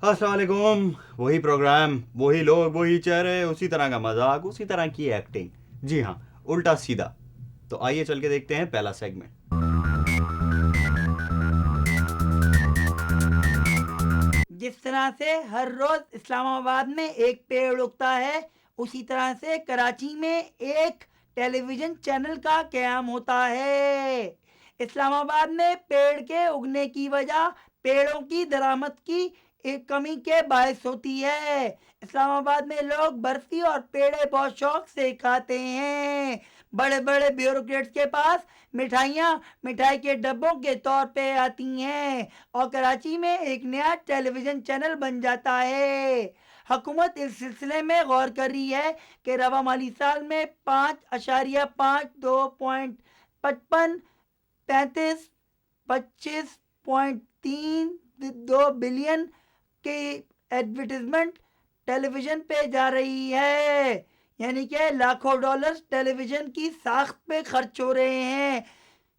अस्सलाम वालेकुम। वही प्रोग्राम, वही लोग, वही चेहरे, उसी तरह का मजाक, उसी तरह की एक्टिंग। जी हाँ, उल्टा सीधा। तो आइए चल के देखते हैं पहला सेगमेंट। जिस तरह से हर रोज इस्लामाबाद में एक पेड़ उगता है, उसी तरह से कराची में एक टेलीविजन चैनल का क़याम होता है। इस्लामाबाद में पेड़ के उगने की वजह पेड़ों की दरामद की एक कमी के बायस होती है। इस्लामाबाद में लोग बर्फी और पेड़े बहुत शौक से खाते हैं। बड़े बड़े ब्यूरोक्रेट्स के पास मिठाइयाँ मिठाई के डब्बों के तौर पे आती हैं और कराची में एक नया टेलीविज़न चैनल बन जाता है। हुकूमत इस सिलसिले में गौर कर रही है कि रवा माली साल में 5.52.55 35 25.32 बिलियन की एडवर्टीजमेंट टेलीविज़न पे जा रही है, यानी कि लाखों डॉलर्स टेलीविज़न की साख्त पे खर्च हो रहे हैं,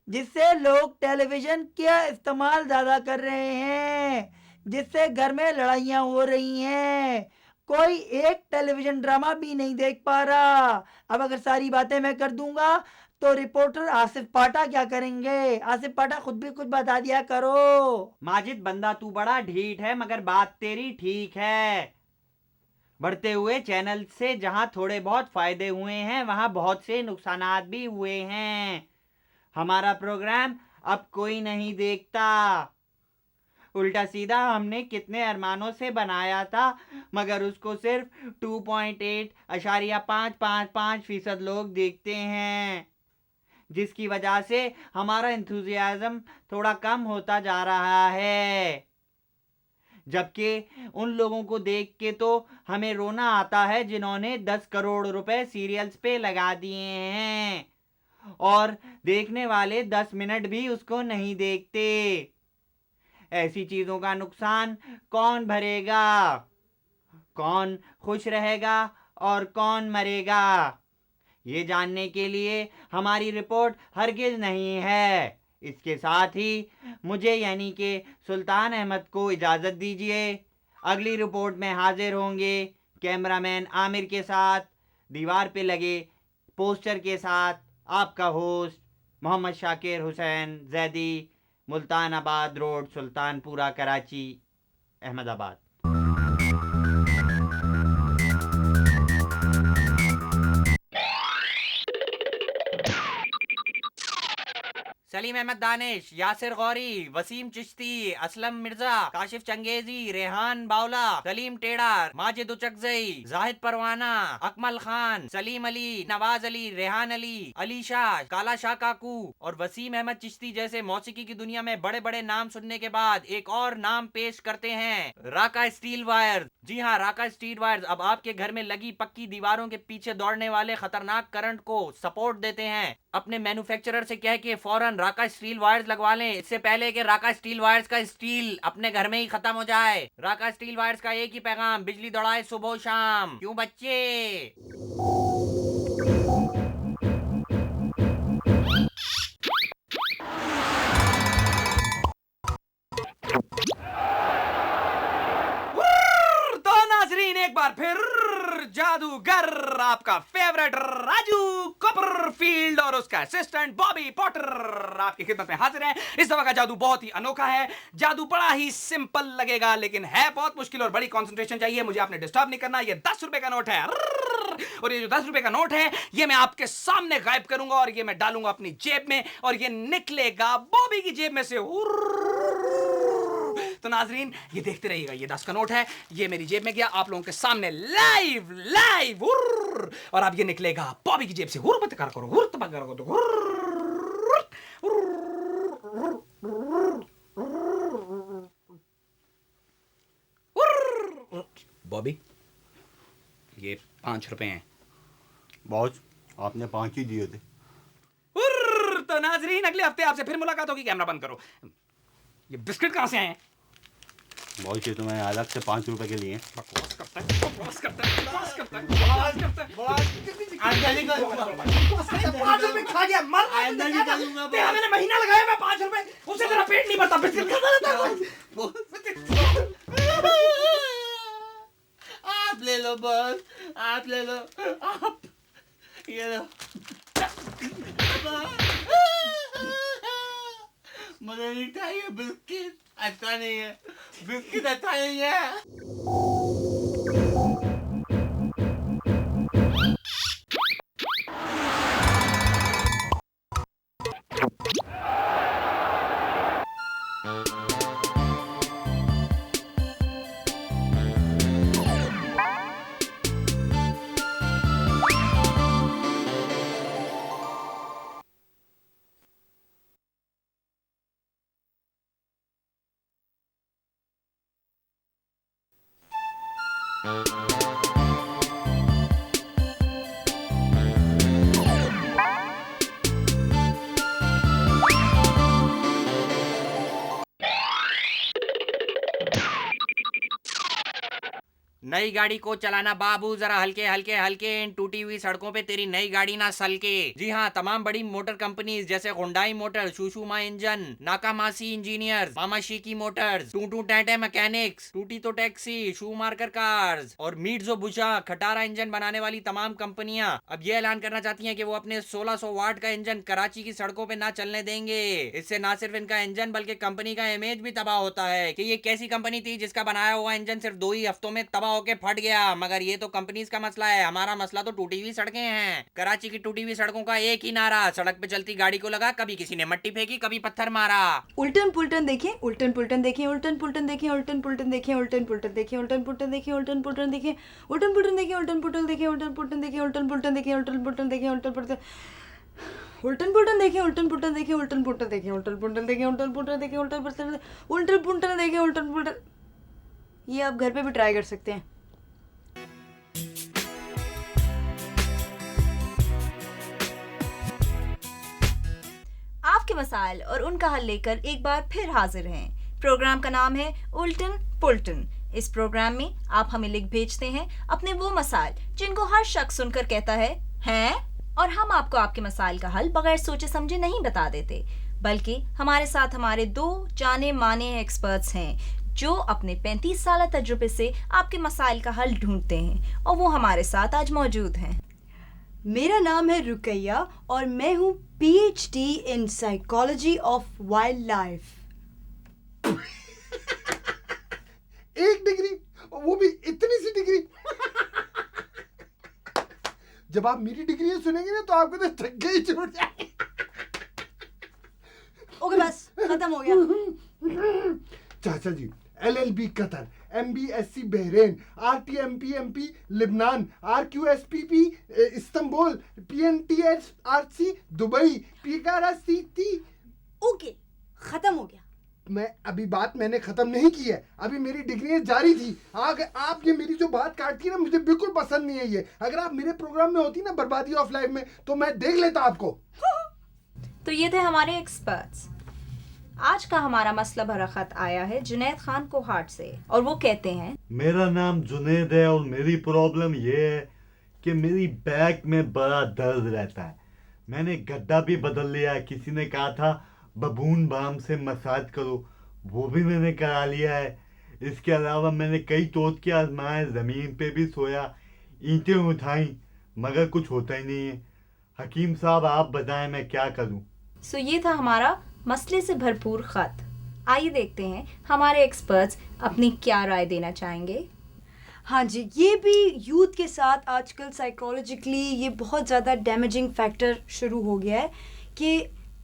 जिससे लोग टेलीविज़न का इस्तेमाल ज़्यादा कर रहे हैं, जिससे घर में लड़ाइयाँ हो रही हैं। कोई एक टेलीविज़न ड्रामा भी नहीं देख पा रहा। अब अगर सारी बातें मैं कर दूंगा तो रिपोर्टर आसिफ पाटा क्या करेंगे? आसिफ पाटा खुद भी कुछ बता दिया करो। माजिद बंदा तू बड़ा ढीठ है, मगर बात तेरी ठीक है। बढ़ते हुए चैनल से जहां थोड़े बहुत फायदे हुए हैं, वहां बहुत से नुकसानात भी हुए हैं। हमारा प्रोग्राम अब कोई नहीं देखता। उल्टा सीधा हमने कितने अरमानों से बनाया था, मगर उसको सिर्फ 2.8.555% लोग देखते हैं, जिसकी वजह से हमारा इंथुजियाज्म थोड़ा कम होता जा रहा है। जबकि उन लोगों को देख के तो हमें रोना आता है जिन्होंने 10 करोड़ रुपए सीरियल्स पे लगा दिए हैं और देखने वाले 10 मिनट भी उसको नहीं देखते। ऐसी चीजों का नुकसान कौन भरेगा? कौन खुश रहेगा और कौन मरेगा? ये जानने के लिए हमारी रिपोर्ट हरगिज नहीं है। इसके साथ ही मुझे यानी कि सुल्तान अहमद को इजाज़त दीजिए। अगली रिपोर्ट में हाजिर होंगे कैमरामैन आमिर के साथ, दीवार पे लगे पोस्टर के साथ आपका होस्ट मोहम्मद शाकिर हुसैन जैदी, मुल्तानाबाद रोड, सुल्तानपुरा, कराची, अहमदाबाद। सलीम अहमद दानिश, यासिर गौरी, वसीम चिश्ती, असलम मिर्जा, काशिफ चंगेजी, रेहान बावला, सलीम टेडार, माजिद उचकजई, जाहिद परवाना, अकमल खान, सलीम अली, नवाज अली, रेहान अली, अली शाह, काला शाह काकू और वसीम अहमद चिश्ती जैसे मौसीकी की दुनिया में बड़े बड़े नाम सुनने के बाद एक और नाम पेश करते हैं, राका स्टील वायर्स। जी हाँ, राका स्टील वायर्स अब आपके घर में लगी पक्की दीवारों के पीछे दौड़ने वाले खतरनाक करंट को सपोर्ट देते हैं। अपने मैन्युफैक्चरर से कह के फौरन राका स्टील वायर्स लगवा लें, इससे पहले कि राका स्टील वायर्स का स्टील अपने घर में ही खत्म हो जाए। राका स्टील वायर्स का एक ही पैगाम, बिजली दौड़ाए सुबह शाम। क्यों बच्चे? तो नाजरीन, एक बार फिर जादूगर आपका फेवरेट राजू कॉपरफील्ड और उसका असिस्टेंट बॉबी पॉटर आपकी खिदमत में हाजिर हैं। इस दफा का जादू बहुत ही अनोखा है। जादू बड़ा ही सिंपल लगेगा, लेकिन है बहुत मुश्किल और बड़ी कंसंट्रेशन चाहिए। मुझे आपने डिस्टर्ब नहीं करना। ये 10 रुपए का नोट है और ये जो 10 रुपए का नोट है ये मैं आपके सामने गायब करूंगा और ये मैं डालूंगा अपनी जेब में और ये निकलेगा बॉबी की जेब में से। तो नाजरीन, ये देखते रहिएगा। ये 10 का नोट है, ये मेरी जेब में गया, आप लोगों के सामने लाइव लाइव और अब ये निकलेगा बॉबी की जेब से। हुर मत कर करो, हुर तब करो तो बॉबी, ये 5 रुपए हैं। बॉस, आपने 5 ही दिए थे। तो नाजरीन, अगले हफ्ते आपसे फिर मुलाकात होगी। कैमरा बंद करो। ये बिस्किट कहां से आए हैं? बॉस, ये तो मैं अलग से 5 रुपए के लिए। बकवास करता है, बकवास करता है, बकवास करता है, बकवास करता है। पाँच रुपए खा गया, मर रहा। तेरा मैंने महीना लगाया, मैं 5 रुपए, उससे तेरा पेट नहीं भरता। बिस्किट खाता रहता है। आप ले लो, आप ये लो। मुझे नहीं चाहिए बिस्किट, अच्छा नहीं है, बिस्किट अच्छा नहीं है। नई गाड़ी को चलाना बाबू, जरा हल्के हल्के हल्के, इन टूटी हुई सड़कों पे तेरी नई गाड़ी ना सलके। जी हाँ, तमाम बड़ी मोटर कंपनीज जैसे होंडाई मोटर, सुजुकी इंजन, नाकामासी इंजीनियर्स, मामाशिकी मोटर्स, टूटू टैटे मैकेनिक्स, टूटी तो टैक्सी, शू मार्कर कार्स और मीट्सुबिशी खटारा इंजन बनाने वाली तमाम कंपनियां अब ये ऐलान करना चाहती हैं कि वो अपने 1600 वाट का इंजन कराची की सड़कों पे ना चलने देंगे। इससे ना सिर्फ इनका इंजन बल्कि कंपनी का इमेज भी तबाह होता है कि ये कैसी कंपनी थी जिसका बनाया हुआ इंजन सिर्फ 2 ही हफ्तों में तबाह होके फट गया। मगर ये तो कंपनीज का मसला है, हमारा मसला तो टूटी हुई सड़कें हैं। कराची की टूटी हुई सड़कों का एक ही नारा, सड़क पे चलती गाड़ी को लगा कभी किसी ने मट्टी फेंकी, कभी पत्थर मारा। उल्टन पुल्टन देखें, उल्टन पुल्टन देखें, उल्टन पुल्टन देखें, उल्टन पुल्टन देखें, उल्टन पुल्टन देखें, उल्टन पुल्टन देखें, उल्टन पुल्टन देखें, उल्टन पुल्टन देखें, उल्टन पुल्टन देखें, उल्टन पुल्टन देखें, उल्टन पुल्टन देखें, उल्टन पुल्टन देखें, उल्टन पुल्टन उल्टन पुल्टन देखें, उल्टन पुल्टन देखें, उल्टन पुल्टन देखें, उल्टन पुल्टन देखें, उल्टन पुल्टन देखें, उल्टन पुल्टन उल्टन पुल्टन देखें, उल्टन पुल्टन। ये आप घर पे भी ट्राई कर सकते हैं। आपके मसाइल और उनका हल लेकर एक बार फिर हाजिर हैं। प्रोग्राम का नाम है उल्टन पुल्टन। इस प्रोग्राम में आप हमें लिख भेजते हैं अपने वो मसाइल जिनको हर शख्स सुनकर कहता है हैं, और हम आपको आपके मसाइल का हल बगैर सोचे समझे नहीं बता देते, बल्कि हमारे साथ हमारे 2 जाने माने एक्सपर्ट्स हैं जो अपने 35 साल तजुर्बे से आपके मसाइल का हल ढूंढते हैं, और वो हमारे साथ आज मौजूद हैं। मेरा नाम है रुकैया और मैं हूँ PhD in psychology of wild life. एक डिग्री, वो भी इतनी सी डिग्री। जब आप मेरी डिग्री सुनेंगे ना तो आपको तो धक्के ही छूट जाए। ओके बस खत्म हो गया। चाचा जी, LLB Qatar, MBSC Bahrain, RTMP Lebanon, RQSPP Istanbul, PNTSRC Dubai, PKRCT। Okay खत्म हो गया। अभी बात मैंने खत्म नहीं की है, अभी मेरी डिग्री जारी थी। आप ये मेरी जो बात काटती है ना, मुझे बिल्कुल पसंद नहीं है ये। अगर आप मेरे प्रोग्राम में होती ना बर्बादी ऑफ लाइफ में, तो मैं देख लेता आपको। तो ये थे हमारे एक्सपर्ट्स। आज का हमारा मसला भरा खत आया है जुनैद खान कोहाट से, और वो कहते हैं, मेरा नाम जुनैद है और मेरी प्रॉब्लम ये है कि मेरी बैक में बड़ा दर्द रहता है। मैंने गद्दा भी बदल लिया, किसी ने कहा था बबून बाम से मसाज करो, वो भी मैंने करा लिया है। इसके अलावा मैंने कई टोटके आजमाए, ज़मीन पे भी सोया, ईंटें उठाई, मगर कुछ होता ही नहीं है। हकीम साहब आप बताएं मैं क्या करूं? सो ये था हमारा मसले से भरपूर खत। आइए देखते हैं हमारे एक्सपर्ट्स अपनी क्या राय देना चाहेंगे। हाँ जी, ये भी यूथ के साथ आजकल साइकोलॉजिकली ये बहुत ज़्यादा डैमेजिंग फैक्टर शुरू हो गया है कि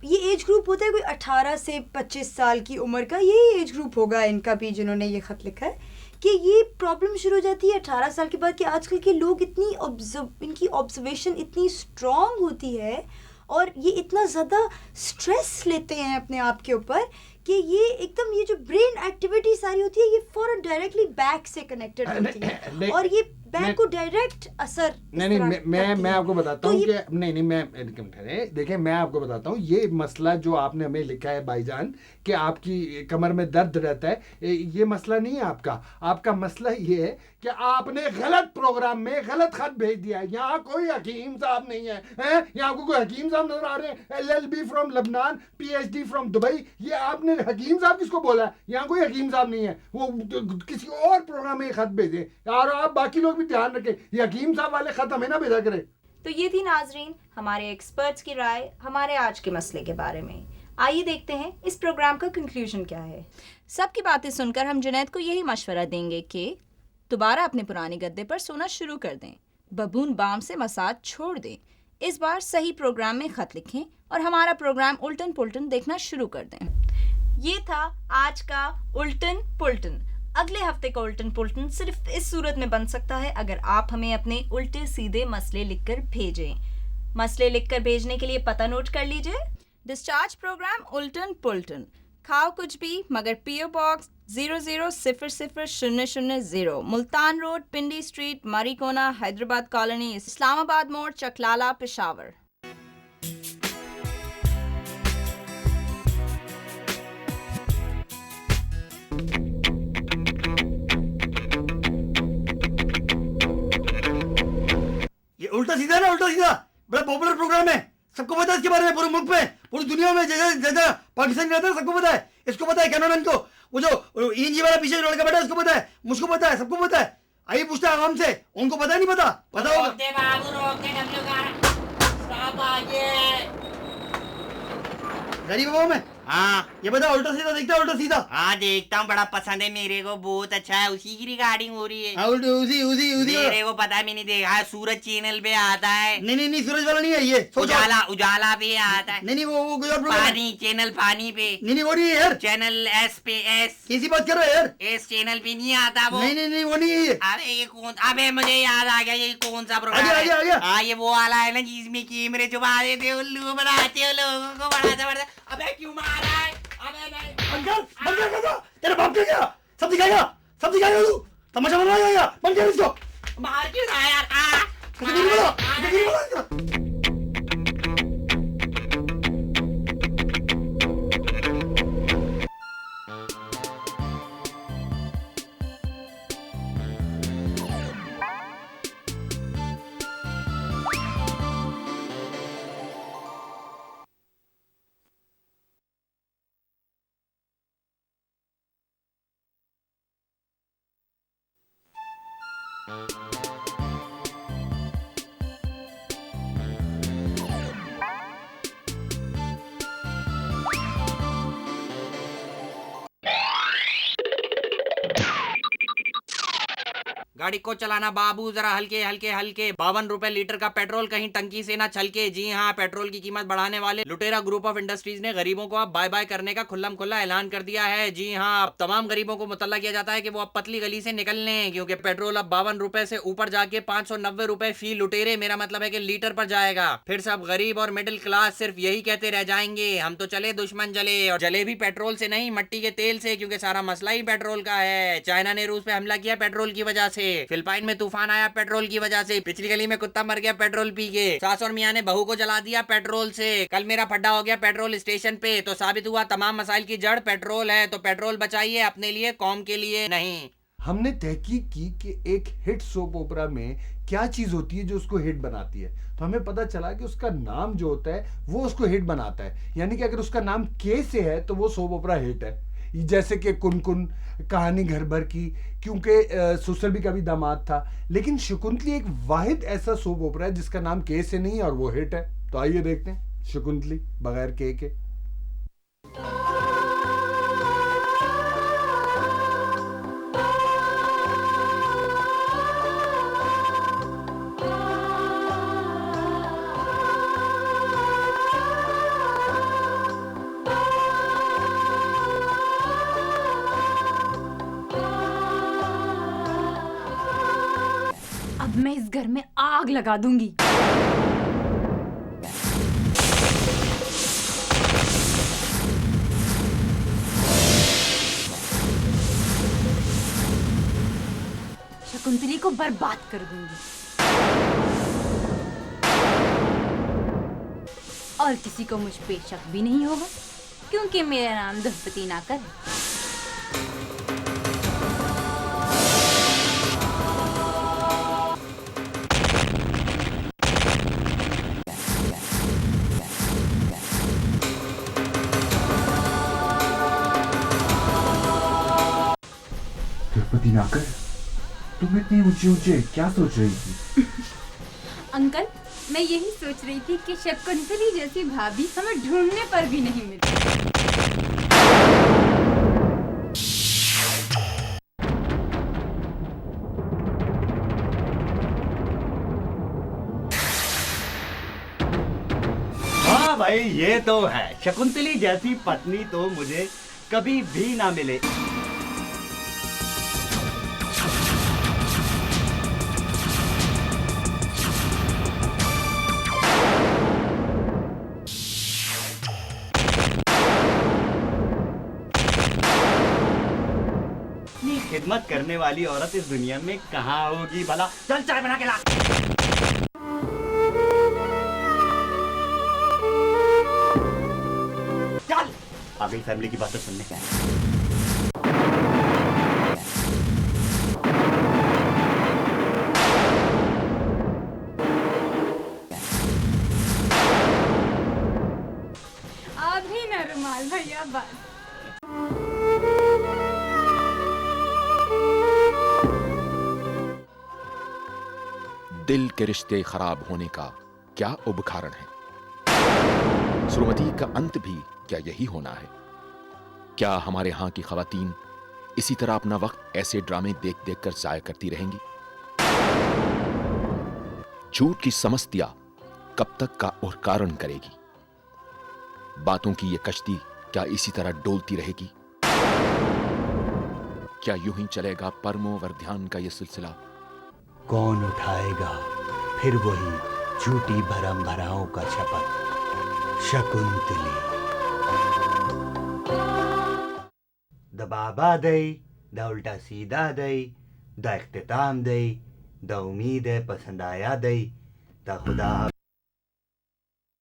ये एज ग्रुप होता है कोई 18 से 25 साल की उम्र का, यही एज ग्रुप होगा इनका भी जिन्होंने ये ख़त लिखा है, कि ये प्रॉब्लम शुरू हो जाती है 18 साल के बाद कि आजकल के लोग इनकी ऑब्जर्वेशन इतनी स्ट्रॉन्ग होती है और ये इतना ज़्यादा स्ट्रेस लेते हैं अपने आप के ऊपर कि ये एकदम ये जो ब्रेन एक्टिविटी सारी होती है ये फौरन डायरेक्टली बैक से कनेक्टेड होती है और ये बैक को डायरेक्ट असर नहीं मैं आपको बताता हूँ कि नहीं मैं देखिए मैं आपको बताता हूँ ये मसला जो आपने हमें लिखा है भाईजान कि आपकी कमर में दर्द रहता है, ये मसला नहीं है आपका मसला ये है कि आपने गलत प्रोग्राम में गलत खत भेज दिया है। यहाँ कोई हकीम साहब नहीं है, यहाँ आपको कोई हकीम साहब नजर आ रहे हैं? LLB from Lebanon, PhD from Dubai, ये आपने हकीम साहब किसको बोला है? यहाँ कोई हकीम साहब नहीं है, वो किसी और प्रोग्राम में खत भेजे। और आप बाकी लोग भी ध्यान रखें, ये हकीम साहब वाले खत हमें ना भेजा करें। तो ये थी नाजरीन हमारे एक्सपर्ट्स की राय हमारे आज के मसले के बारे में। आइए देखते हैं इस प्रोग्राम का कंक्लूजन क्या है। सबकी बातें सुनकर हम जुनैद को यही मशवरा देंगे कि दोबारा अपने पुराने गद्दे पर सोना शुरू कर दें, बबून बाम से मसाज छोड़ दें, इस बार सही प्रोग्राम में ख़त लिखें और हमारा प्रोग्राम उल्टन पुल्टन देखना शुरू कर दें। ये था आज का उल्टन पुल्टन। अगले हफ्ते का उल्टन पुल्टन सिर्फ इस सूरत में बन सकता है अगर आप हमें अपने उल्टे सीधे मसले लिखकर भेजें। मसले लिखकर भेजने के लिए पता नोट कर लीजिए। डिस्चार्ज प्रोग्राम उल्टन पुल्टन, खाओ कुछ भी मगर पीओ बॉक्स 000000, मुल्तान रोड, पिंडी स्ट्रीट, मरीकोना, हैदराबाद कॉलोनी, इस्लामाबाद मोड़, चकलाला, पेशावर। ये उल्टा सीधा है ना, उल्टा सीधा बड़ा पॉपुलर प्रोग्राम है, सबको पता है इसके बारे में, पूरे मुल्क में, पूरी दुनिया में, जगह जगह पाकिस्तान रहता है सबको पता है, इसको पता है कैमरामैन को, वो जो इंजी वाला पीछे लड़का बैठा है उसको पता है, मुझको पता है, सबको पता है। आइए पूछते हैं आवाम से, उनको पता नहीं पता, पता होगा। गरीब बाबा में हाँ ये बता, उल्टा सीधा देखता है, उल्टा सीधा? हाँ देखता हूँ, बड़ा पसंद है मेरे को, बहुत अच्छा है, उसी की रिकॉर्डिंग हो रही है। हाँ उल्टी उसी उसी उसी मेरे को पता भी नहीं देखा है, सूरज चैनल पे आता है। नहीं सूरज वाला नहीं है ये, सोचो। उजाला उजाला पे आता है। नहीं वो कोई और प्रोग्राम है। पानी चैनल पानी पे। नहीं वो नहीं है यार, चैनल एस पे एस। कैसी बात कर रहे हो यार? एस चैनल पे नहीं आता वो। नहीं वो नहीं है ये। अरे ये कौन, अबे मुझे याद आ गया, ये कौन सा प्रोग्राम आ है? गया। हाँ ये वो वाला है ना जिसमें कैमरे छुपा देते हैं, उल्लू बनाते हैं लोगों को, बड़ा जबरदस्त। अबे क्यों मारा है? अबे नहीं। बंद कर, तेरा बाप क्या गया? सब दिखाएगा तू, तमाशा बन रहा है, बंद कर इसको। मार क्यों रहा है यार? गाड़ी को चलाना बाबू जरा हल्के हल्के हल्के। 52 रुपए लीटर का पेट्रोल कहीं टंकी से ना छलके। जी हाँ, पेट्रोल की कीमत बढ़ाने वाले लुटेरा ग्रुप ऑफ इंडस्ट्रीज ने गरीबों को अब बाय बाय करने का खुल्लम खुल्ला ऐलान कर दिया है। जी हाँ, अब तमाम गरीबों को मुतल्ला किया जाता है कि वो अब पतली गली से निकल लें, क्योंकि पेट्रोल अब 52 रुपए से ऊपर जाके 590 रुपए फी लुटेरे, मेरा मतलब है कि लीटर पर जाएगा। फिर सब गरीब और मिडिल क्लास सिर्फ यही कहते रह जाएंगे, हम तो चले दुश्मन जले, और जले भी पेट्रोल से नहीं, मिट्टी के तेल से, क्योंकि सारा मसला ही पेट्रोल का है। चाइना ने रूस पे हमला किया पेट्रोल की वजह से, फिलिपाइन में तूफान आया पेट्रोल की वजह से, पिछली गली में कुत्ता मर गया पेट्रोल पी के, सास और मियां ने बहू को जला दिया पेट्रोल से, कल मेरा फड्डा हो गया पेट्रोल स्टेशन पे। तो साबित हुआ तमाम मसाइल की जड़ पेट्रोल है। तो पेट्रोल बचाइए, अपने लिए, कौम के लिए नहीं। हमने तहकीक की कि एक हिट सोप ओपरा में क्या चीज होती है जो उसको हिट बनाती है, तो हमें पता चला कि उसका नाम जो होता है वो उसको हिट बनाता है। यानी कि अगर उसका नाम के से है तो वो सोप ओपरा हिट है। जैसे कि कुन कहानी घर भर की, क्योंकि सुसर भी कभी दामाद था, लेकिन शकुंतली एक वाहिद ऐसा सोप ओपरा है जिसका नाम के से नहीं और वो हिट है। तो आइए देखते हैं शकुंतली बगैर के। अब मैं इस घर में आग लगा दूंगी। शकुंतली को बर्बाद कर दूंगी और किसी को मुझ पे शक भी नहीं होगा, क्योंकि मेरा नाम दुष्पति नाकर है। दुष्पति नाकर, तुम इतनी ऊंचे ऊंचे क्या सोच रही थी? अंकल, मैं यही सोच रही थी कि शकुंतली जैसी भाभी हमें ढूंढने पर भी नहीं मिली। हाँ भाई, ये तो है, शकुंतली जैसी पत्नी तो मुझे कभी भी ना मिले। इतनी खिदमत करने वाली औरत इस दुनिया में कहाँ होगी भला? चल चाय बना के ला। चल, अभी फैमिली की बातें सुनने के आए। अभी ना रुमाल भैया, बस। दिल के रिश्ते खराब होने का क्या उबखारण है? सुरमती का अंत भी क्या यही होना है? क्या हमारे यहाँ की खवातीन इसी तरह अपना वक्त ऐसे ड्रामे देख देख कर जाया करती रहेंगी? झूठ की समस्या कब तक का और कारण करेगी? बातों की ये कश्ती क्या इसी तरह डोलती रहेगी? क्या यूं ही चलेगा परमो वर्ध्यान का ये सिलसिला? कौन उठाएगा फिर वही झूठी भरम भराओं का शपथ? शकुंतली द बाबा दई, द उल्टा सीधा दई, द इख्तिताम दई, द उम्मीद है पसंद आया दई, द खुदा